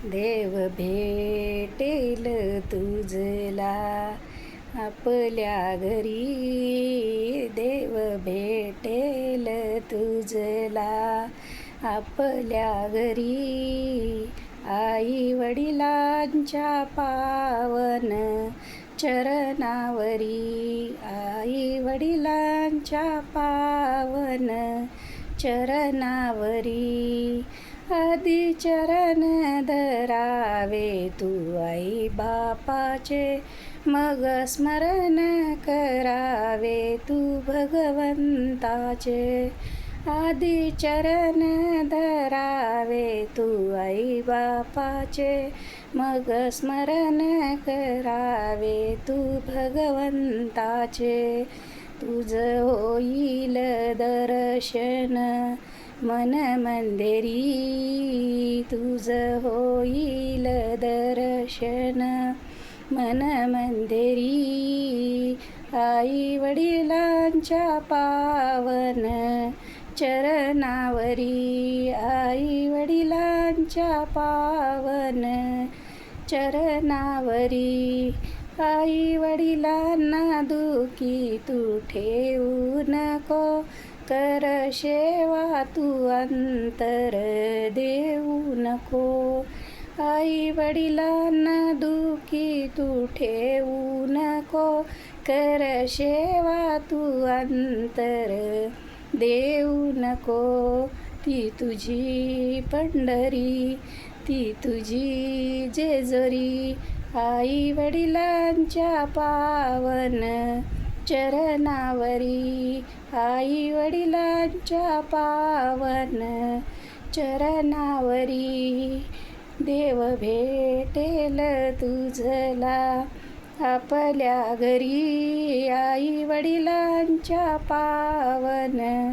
देव भेटेल तुझला आपल्या घरी. देव भेटेल तुझला आपल्या घरी. आई वडिलांच्या पावन चरणावरी. आई वडिलांच्या पावन चरणावरी. आधी चरण धरावे तू आई बापाचे, मग स्मरण करावे तू भगवंताचे. आधी चरण धरावे तू आई बापाचे, मग स्मरण करावे तू भगवंताचे. तुझ होईल दर्शन मन मंदिरी. तुझ होईल दर्शन मन मंदिरी. आई वडिलांच्या पावन चरणावरी. आई वडिलांच्या पावन चरणावरी. आई वडिलांना दुखी तू ठेवू नको, कर सेवा तू अंतर देऊ नको. आई वडिलांना दुखी तू ठेवू नको, कर सेवा तू अंतर देऊ नको. ती तुझी पंढरी, ती तुझी जेजुरी. आई वडिलांच्या पावन चरणावरी. आई वडिलांच्या पावन चरणावरी. देव भेटेल तुझला आपल्या घरी. आई वडिलांच्या पावन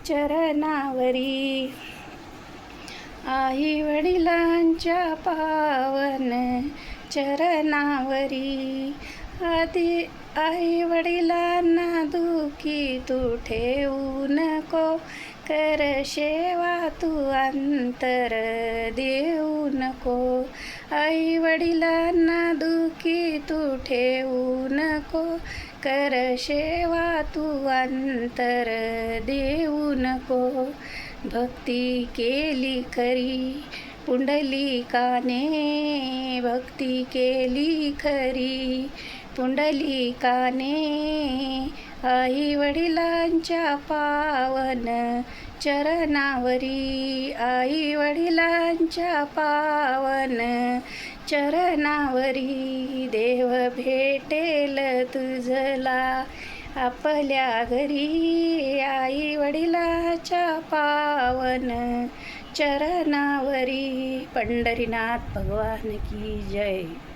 चरणावरी. आई वडिलांच्या पावन चरणावरी. आधी आई वडिलांना दुखी तू ठेवू नको, कर सेवा तू अंतर देऊ नको. आई वडिलांना दुखी तू ठेवू नको, कर सेवा तू अंतर देऊ नको. भक्ती केली खरी पुंडलिकाने, भक्ती केली खरी पुंडलिकाने. आई वडिलांच्या पावन चरणावरी. आई वडिलांच्या पावन चरणावरी. देव भेटेल तुझला आपल्या घरी. आई वडिलांच्या पावन चरणावरी. पंढरीनाथ भगवान की जय.